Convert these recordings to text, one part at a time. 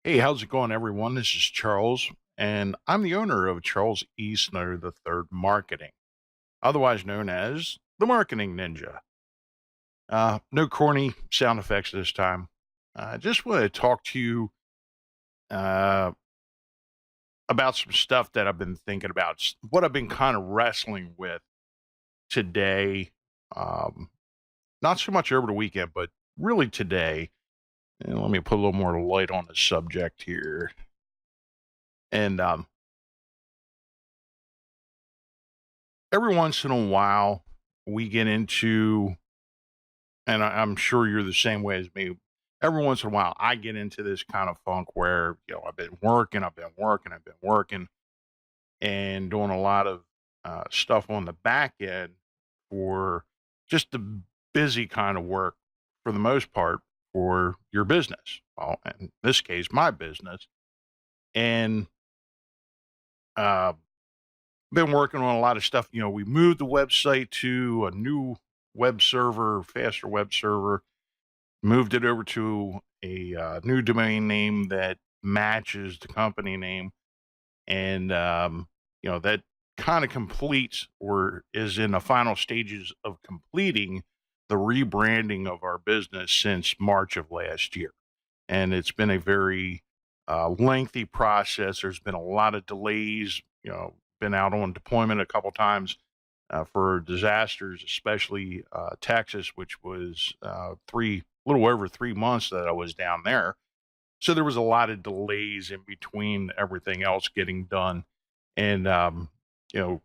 Hey, how's it going, everyone? This is Charles, and I'm the owner of Charles E. Snyder III Marketing, otherwise known as the Marketing Ninja. No corny sound effects this time. I just want to talk to you uh, about some stuff that I've been thinking about, what I've been kind of wrestling with today. Um, Not so much over the weekend, but really today. And let me put a little more light on the subject here. And every once in a while, we get into, and I'm sure you're the same way as me. Every once in a while, I get into this kind of funk where, I've been working, and doing a lot of stuff on the back end for just the busy kind of work for the most part for your business. Well, in this case, my business. And uh, been working on a lot of stuff. We moved the website to a new web server, faster web server, moved it over to a new domain name that matches the company name. And, that kind of completes or is in the final stages of completing the rebranding of our business since March of last year. And it's been a very lengthy process. There's been a lot of delays, been out on deployment a couple times for disasters, especially Texas, which was a little over 3 months that I was down there. So there was a lot of delays in between everything else getting done, and you know,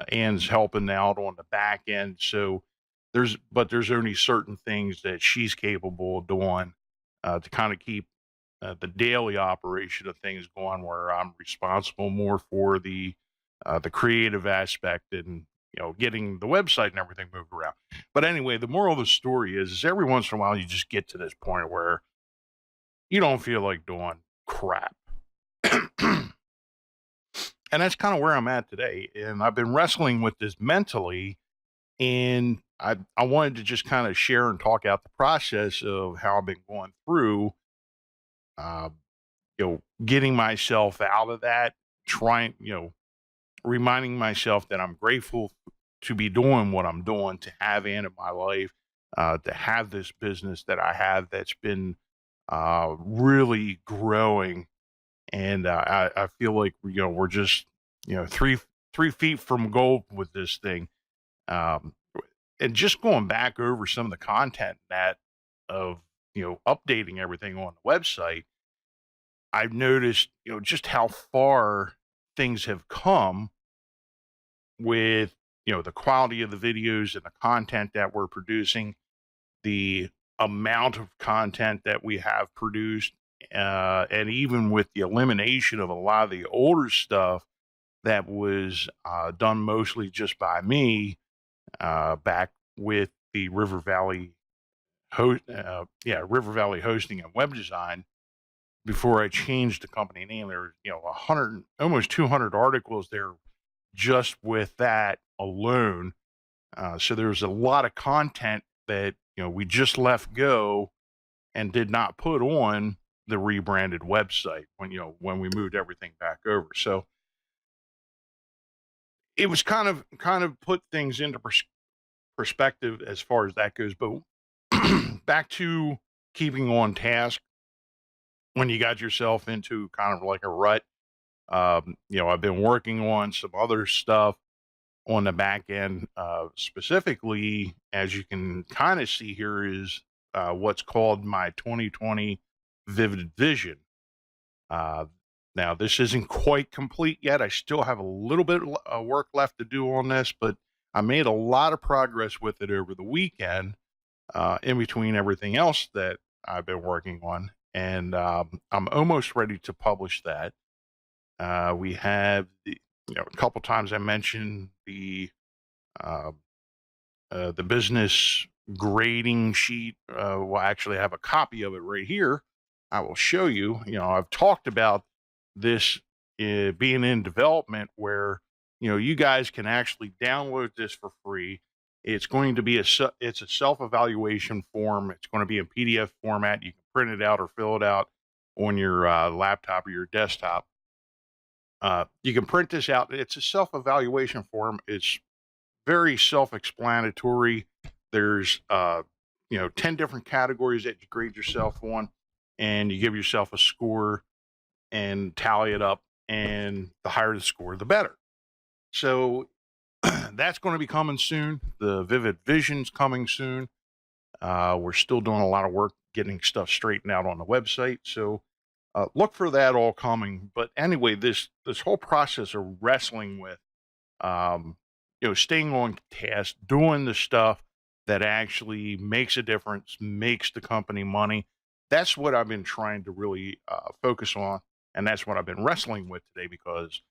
Ann's helping out on the back end. So there's only certain things that she's capable of doing to kind of keep the daily operation of things going, where I'm responsible more for the creative aspect and getting the website and everything moved around. But anyway, the moral of the story is every once in a while you just get to this point where you don't feel like doing crap. And that's kind of where I'm at today. And I've been wrestling with this mentally. And I wanted to just kind of share and talk out the process of how I've been going through, uh, getting myself out of that, trying, reminding myself that I'm grateful to be doing what I'm doing, to have Ann in my life, to have this business that I have that's been really growing. And I feel like we're just three feet from gold with this thing. Um, and just going back over some of the content that of updating everything on the website, I've noticed just how far things have come with the quality of the videos and the content that we're producing, the amount of content that we have produced, and even with the elimination of a lot of the older stuff that was done mostly just by me back with the River Valley Hosting and Web Design. Before I changed the company name, there was 100, almost 200 articles there just with that alone. So there's a lot of content that we just left go and did not put on the rebranded website when we moved everything back over. So it was kind of put things into perspective as far as that goes. But back to keeping on task when you got yourself into kind of like a rut. I've been working on some other stuff on the back end, specifically, as you can kind of see here, is what's called my 2020 Vivid Vision. Uh, Now, this isn't quite complete yet. I still have a little bit of work left to do on this, but I made a lot of progress with it over the weekend, in between everything else that I've been working on. And I'm almost ready to publish that. We have, a couple times I mentioned uh, the business grading sheet. We'll actually have a copy of it right here. I will show you. I've talked about this being in development where you guys can actually download this for free. It's going to be it's a self evaluation form. It's going to be in PDF format. You can print it out or fill it out on your laptop or your desktop. You can print this out. It's a self-evaluation form. It's very self-explanatory. There's 10 different categories that you grade yourself on, and you give yourself a score and tally it up, and the higher the score, the better. So that's going to be coming soon. The Vivid Vision's coming soon. We're still doing a lot of work getting stuff straightened out on the website. So look for that all coming. But anyway, this whole process of wrestling with, staying on task, doing the stuff that actually makes a difference, makes the company money. That's what I've been trying to really focus on. And that's what I've been wrestling with today, because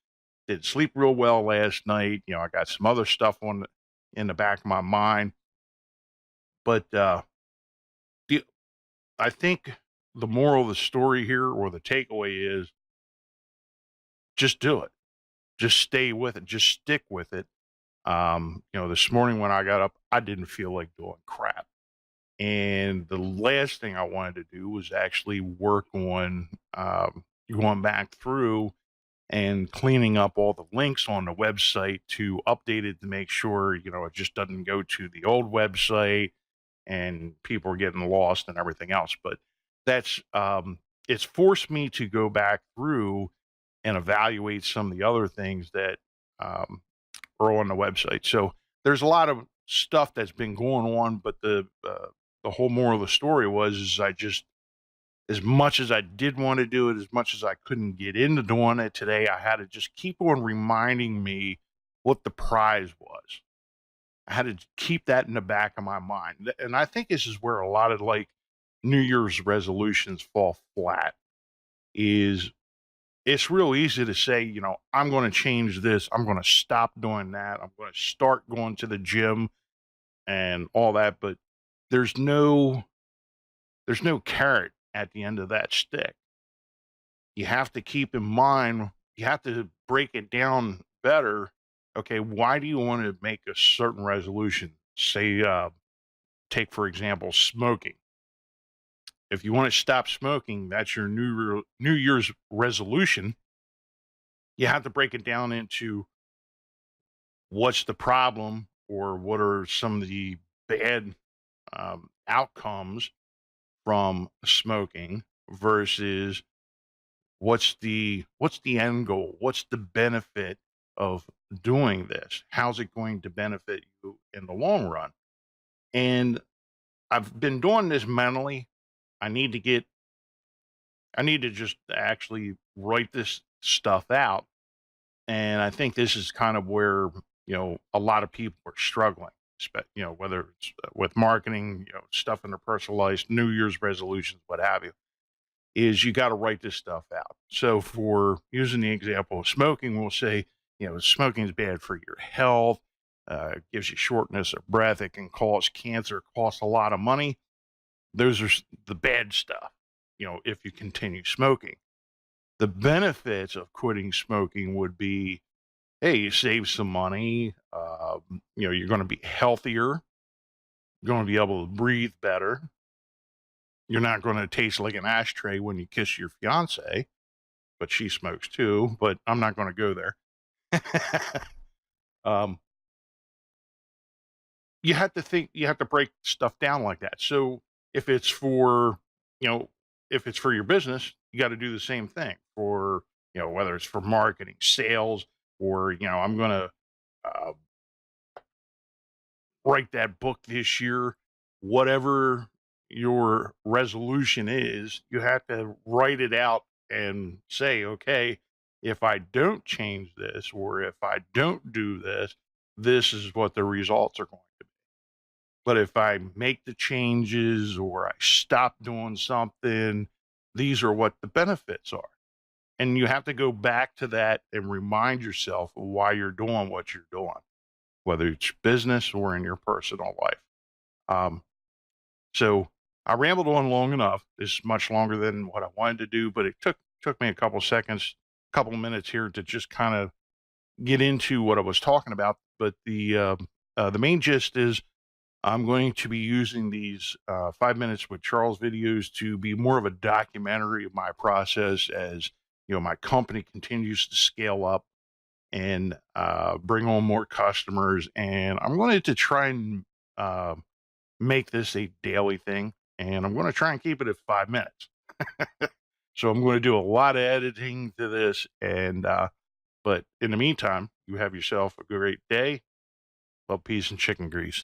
I didn't sleep real well last night. I got some other stuff in the back of my mind. But I think the moral of the story here, or the takeaway, is just do it. Just stay with it. Just stick with it. This morning when I got up, I didn't feel like doing crap. And the last thing I wanted to do was actually work on going back through and cleaning up all the links on the website to update it to make sure, it just doesn't go to the old website and people are getting lost and everything else. But that's, it's forced me to go back through and evaluate some of the other things that are on the website. So there's a lot of stuff that's been going on, but the whole moral of the story is I just, as much as I did want to do it, as much as I couldn't get into doing it today, I had to just keep on reminding me what the prize was. I had to keep that in the back of my mind. And I think this is where a lot of New Year's resolutions fall flat. Is it's real easy to say, I'm going to change this. I'm going to stop doing that. I'm going to start going to the gym and all that. But there's no carrot at the end of that stick. You have to keep in mind, you have to break it down better. Okay, why do you want to make a certain resolution? Say, take, for example, smoking. If you want to stop smoking, that's your New Year's resolution. You have to break it down into what's the problem, or what are some of the bad outcomes from smoking, versus what's the end goal? What's the benefit of doing this? How's it going to benefit you in the long run? And I've been doing this mentally. I need to just actually write this stuff out. And I think this is kind of where, a lot of people are struggling, whether it's with marketing, stuff in their personal life, New Year's resolutions, what have you, is you got to write this stuff out. So for using the example of smoking, we'll say, smoking is bad for your health, gives you shortness of breath, it can cause cancer, costs a lot of money. Those are the bad stuff, if you continue smoking. The benefits of quitting smoking would be, hey, you save some money, you're going to be healthier, you're going to be able to breathe better, you're not going to taste like an ashtray when you kiss your fiance, but she smokes too, but I'm not going to go there. You have to break stuff down like that. So if it's for, your business, you got to do the same thing for, whether it's for marketing, sales, or, I'm going to write that book this year, whatever your resolution is, you have to write it out and say, okay, if I don't change this, or if I don't do this, this is what the results are going to be. But if I make the changes, or I stop doing something, these are what the benefits are. And you have to go back to that and remind yourself of why you're doing what you're doing, whether it's business or in your personal life. So I rambled on long enough. This is much longer than what I wanted to do, but it took me a couple minutes here to just kind of get into what I was talking about. But the main gist is, I'm going to be using these 5 minutes with Charles videos to be more of a documentary of my process as my company continues to scale up and bring on more customers. And I'm going to try and uh, make this a daily thing. And I'm going to try and keep it at 5 minutes. So I'm going to do a lot of editing to this. But in the meantime, you have yourself a great day. Love, peace, and chicken grease.